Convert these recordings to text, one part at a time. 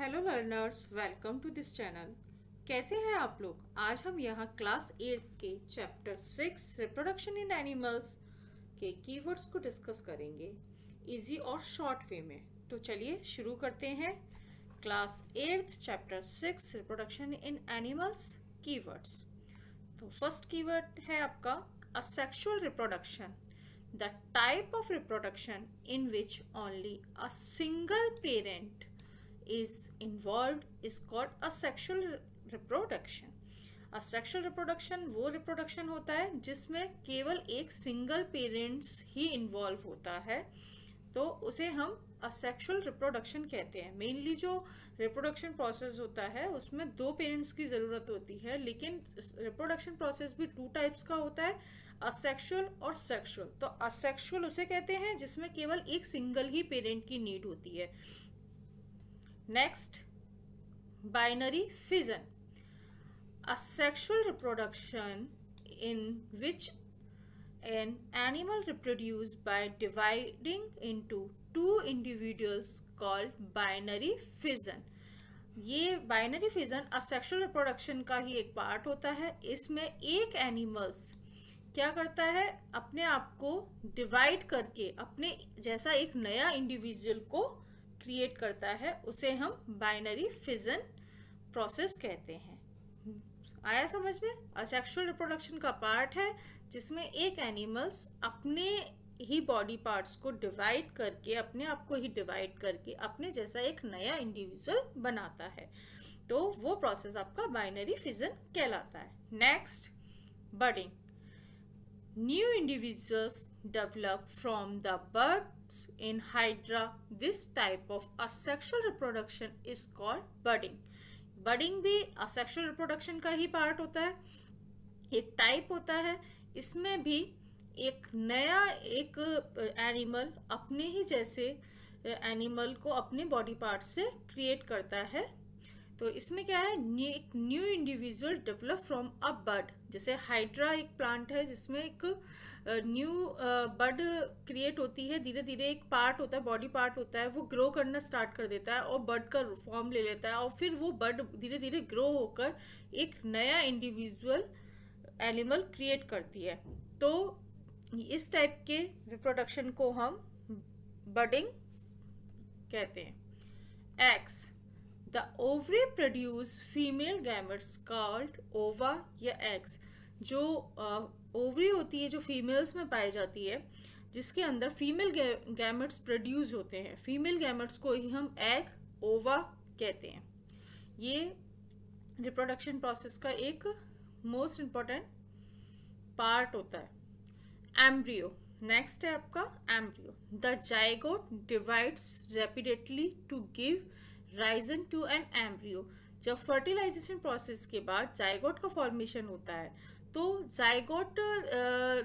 Hello learners, welcome to this channel. कैसे हैं आप लोग? आज हम यहाँ क्लास 8 के चैप्टर 6 रिप्रोडक्शन इन एनिमल्स के कीवर्ड्स को डिस्कस करेंगे इजी और शॉर्ट वे में। तो चलिए शुरू करते हैं। Class 8 chapter 6 reproduction in animals keywords. तो फर्स्ट कीवर्ड है आपका asexual reproduction, the type of reproduction in which only a single parent is involved is called asexual reproduction. asexual reproduction वो reproduction होता है जिसमें केवल एक सिंगल पेरेंट्स ही involve होता है, तो उसे हम asexual reproduction कहते हैं। मेनली जो रिप्रोडक्शन प्रोसेस होता है उसमें दो पेरेंट्स की ज़रूरत होती है, लेकिन रिप्रोडक्शन प्रोसेस भी टू टाइप्स का होता है, असेक्सुअल और सेक्सुअल। तो असेक्सुअल उसे कहते हैं जिसमें केवल एक सिंगल ही पेरेंट की नीड होती है। Next, binary fission, a sexual reproduction in which an animal reproduces by dividing into two individuals called binary fission. ये बाइनरी फिजन असेक्सुअल रिप्रोडक्शन का ही एक पार्ट होता है। इसमें एक एनिमल्स क्या करता है, अपने आप को डिवाइड करके अपने जैसा एक नया इंडिविजुअल को क्रिएट करता है, उसे हम बाइनरी फिजन प्रोसेस कहते हैं। आया समझ में? असेक्सुअल रिप्रोडक्शन का पार्ट है जिसमें एक एनिमल्स अपने ही बॉडी पार्ट्स को डिवाइड करके, अपने आप को ही डिवाइड करके अपने जैसा एक नया इंडिविजुअल बनाता है, तो वो प्रोसेस आपका बाइनरी फिजन कहलाता है। Next, budding, new individuals develop from the buds in hydra. This type of asexual reproduction is called budding. budding भी asexual reproduction का ही पार्ट होता है, एक टाइप होता है। इसमें भी एक नया एक एनिमल अपने ही जैसे एनिमल को अपने बॉडी पार्ट से क्रिएट करता है। तो इसमें क्या है, एक new individual develop from a bud. जैसे हाइड्रा एक प्लांट है जिसमें एक न्यू बड क्रिएट होती है, धीरे धीरे एक पार्ट होता है, बॉडी पार्ट होता है, वो ग्रो करना स्टार्ट कर देता है और बड का फॉर्म ले लेता है, और फिर वो बड धीरे धीरे ग्रो होकर एक नया इंडिविजुअल एनिमल क्रिएट करती है। तो इस टाइप के रिप्रोडक्शन को हम बडिंग कहते हैं। X, The ovary produce female gametes called ova या eggs। जो ओवरी होती है जो फीमेल्स में पाई जाती है, जिसके अंदर फीमेल गैमेट्स प्रोड्यूस होते हैं, फीमेल गैमेट्स को ही हम एग, ओवा कहते हैं। ये रिप्रोडक्शन प्रोसेस का एक मोस्ट इम्पॉर्टेंट पार्ट होता है। एम्ब्रियो, नेक्स्ट है आपका embryo. The zygote divides rapidly to give risen to an embryo. जब फर्टिलाइजेशन प्रोसेस के बाद जाइगोट का फॉर्मेशन होता है, तो जाइगोट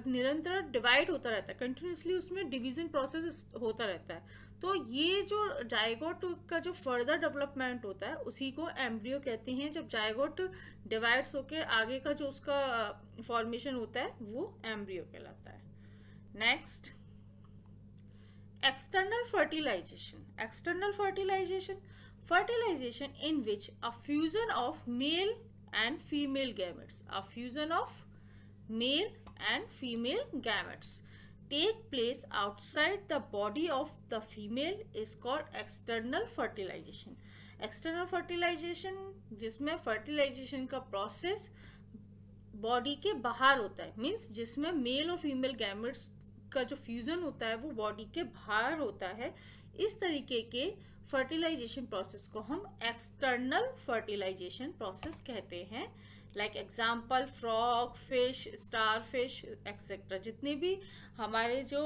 निरंतर डिवाइड होता रहता है, कंटिन्यूसली उसमें डिवीजन प्रोसेस होता रहता है। तो ये जो जाइगोट का जो फर्दर डेवलपमेंट होता है उसी को एम्ब्रियो कहते हैं। जब जाइगोट डिवाइड्स होके आगे का जो उसका फॉर्मेशन होता है वो एम्ब्रियो कहलाता है। Next, external fertilization. External fertilization in which a fusion of male and female gametes, take place outside the body of the female is called external fertilization. External fertilization जिसमें fertilization का process body के बाहर होता है, means जिसमें mail और female gametes का जो फ्यूजन होता है वो बॉडी के बाहर होता है। इस तरीके के फर्टिलाइजेशन प्रोसेस को हम एक्सटर्नल फर्टिलाइजेशन प्रोसेस कहते हैं। Like example frog, fish, star fish etcetera. जितने भी हमारे जो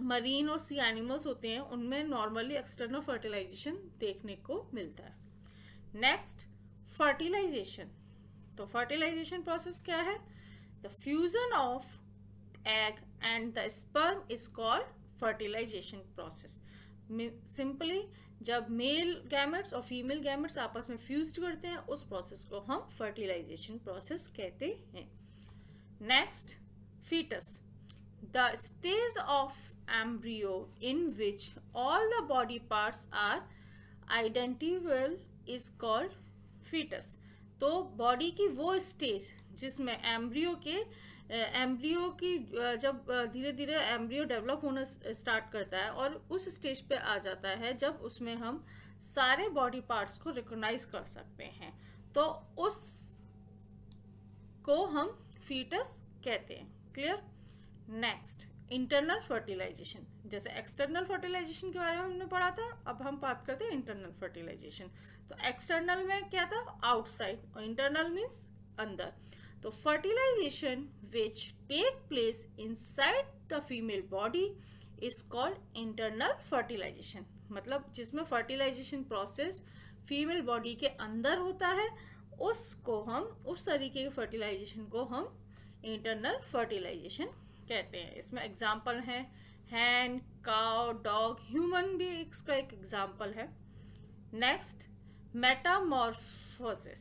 मरीन और सी एनिमल्स होते हैं उनमें नॉर्मली एक्सटर्नल फर्टिलाइजेशन देखने को मिलता है। Next, fertilization. तो फर्टिलाइजेशन प्रोसेस क्या है? The fusion of egg and the sperm is called fertilization process. Simply जब मेल गैमेट्स और फीमेल गैमेट्स आपस में फ्यूज्ड करते हैं उस प्रोसेस को हम फर्टिलाइजेशन प्रोसेस कहते हैं। Next, foetus, the stage of embryo in which all the body parts are identical is called foetus. तो बॉडी की वो स्टेज जिसमें एम्ब्रियो की जब धीरे धीरे एम्ब्रियो डेवलप होना स्टार्ट करता है और उस स्टेज पे आ जाता है जब उसमें हम सारे बॉडी पार्ट्स को रिकॉग्नाइज कर सकते हैं, तो उस को हम फीटस कहते हैं। क्लियर। Next, internal fertilization. जैसे एक्सटर्नल फर्टिलाइजेशन के बारे में हमने पढ़ा था, अब हम बात करते हैं इंटरनल फर्टिलाइजेशन। तो एक्सटर्नल में क्या था, आउटसाइड, और इंटरनल मीन्स अंदर। तो fertilization which take place inside the female body is called internal fertilization. मतलब जिसमें फर्टिलाइजेशन प्रोसेस फीमेल बॉडी के अंदर होता है, उसको हम, उस तरीके के फर्टिलाइजेशन को हम इंटरनल फर्टिलाइजेशन कहते हैं। इसमें एग्जाम्पल है हैन, काउ, डॉग, ह्यूमन भी इसका एक एग्जाम्पल है। Next, Metamorphosis,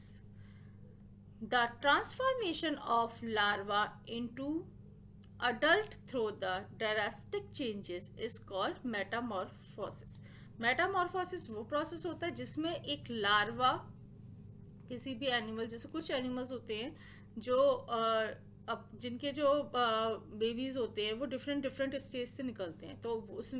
the transformation of larva into adult through the drastic changes is called metamorphosis। Metamorphosis वो प्रोसेस होता है जिसमें एक लार्वा किसी भी एनिमल, जैसे कुछ एनिमल्स होते हैं जो अब जिनके जो बेबीज होते हैं वो डिफरेंट स्टेज से निकलते हैं, तो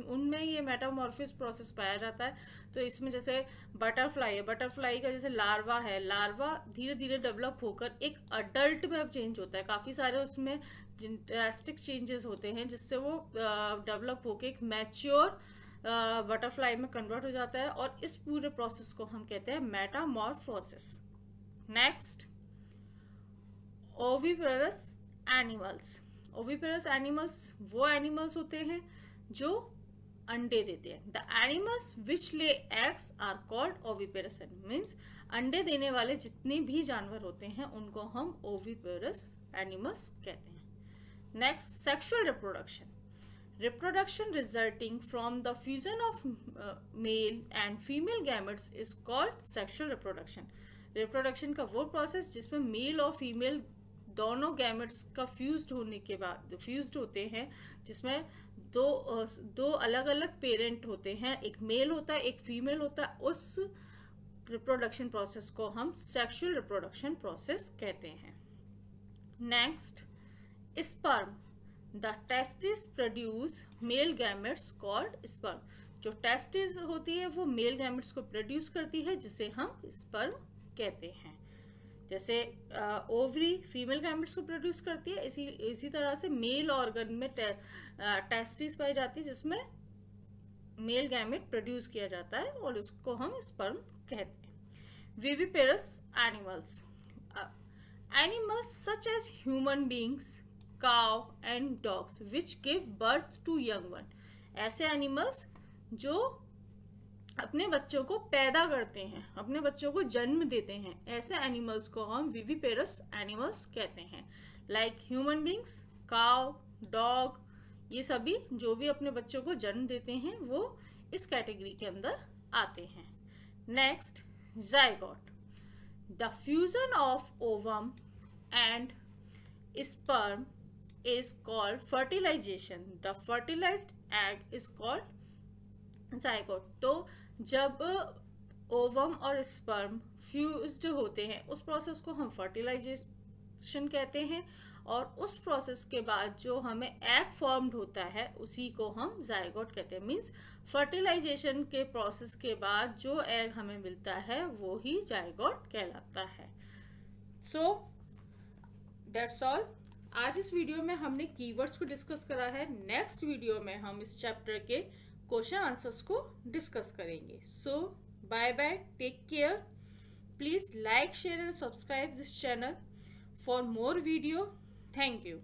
उनमें ये मेटामॉर्फोसिस प्रोसेस पाया जाता है। तो इसमें जैसे बटरफ्लाई है, बटरफ्लाई का जैसे लार्वा है, लार्वा धीरे धीरे डेवलप होकर एक अडल्ट में अब चेंज होता है। काफ़ी सारे उसमें ड्रास्टिक चेंजेस होते हैं जिससे वो डेवलप होकर एक मैच्योर बटरफ्लाई में कन्वर्ट हो जाता है, और इस पूरे प्रोसेस को हम कहते हैं Metamorphosis. Next, oviparous animals. Oviparous animals वो एनिमल्स होते हैं जो अंडे देते हैं। The animals which lay eggs are called oviparous. Means अंडे देने वाले जितने भी जानवर होते हैं उनको हम ओविपेरस एनिमल्स कहते हैं। Next, sexual reproduction. Reproduction resulting from the fusion of male and female gametes is called sexual reproduction। Reproduction का वो प्रोसेस जिसमें मेल और फीमेल दोनों गैमेट्स का फ्यूज्ड होने के बाद फ्यूज्ड होते हैं, जिसमें दो अलग अलग पेरेंट होते हैं, एक मेल होता है एक फीमेल होता है। उस रिप्रोडक्शन प्रोसेस को हम सेक्सुअल रिप्रोडक्शन प्रोसेस कहते हैं। Next, sperm. The testis produce male gametes called sperm. जो टेस्टिस होती है वो मेल गैमेट्स को प्रोड्यूस करती है जिसे हम स्पर्म कहते हैं। जैसे ओवरी फीमेल गैमेट्स को प्रोड्यूस करती है, इसी तरह से मेल ऑर्गन में टेस्टिस पाई जाती है जिसमें मेल गैमेट प्रोड्यूस किया जाता है और उसको हम स्पर्म कहते हैं। Viviparous animals. Animals such as human beings, cow and dogs which give birth to young one. ऐसे एनिमल्स जो अपने बच्चों को पैदा करते हैं, अपने बच्चों को जन्म देते हैं, ऐसे एनिमल्स को हम विविपेरस एनिमल्स कहते हैं। Like human beings, cow, dog, ये सभी जो भी अपने बच्चों को जन्म देते हैं वो इस कैटेगरी के अंदर आते हैं। Next, zygote. The fusion of ovum and sperm is called fertilization। The fertilized egg is called zygote। तो जब ओवम और स्पर्म फ्यूज्ड होते हैं उस प्रोसेस को हम फर्टिलाइजेशन कहते हैं, और उस प्रोसेस के बाद जो हमें एग फॉर्म्ड होता है उसी को हम जाइगोट कहते हैं। मीन्स फर्टिलाइजेशन के प्रोसेस के बाद जो एग हमें मिलता है वो ही जाइगोट कहलाता है। So that's all. आज इस वीडियो में हमने कीवर्ड्स को डिस्कस करा है। नेक्स्ट वीडियो में हम इस चैप्टर के क्वेश्चन आंसर्स को डिस्कस करेंगे। So bye bye, take care. Please like, share and subscribe this channel for more video. Thank you.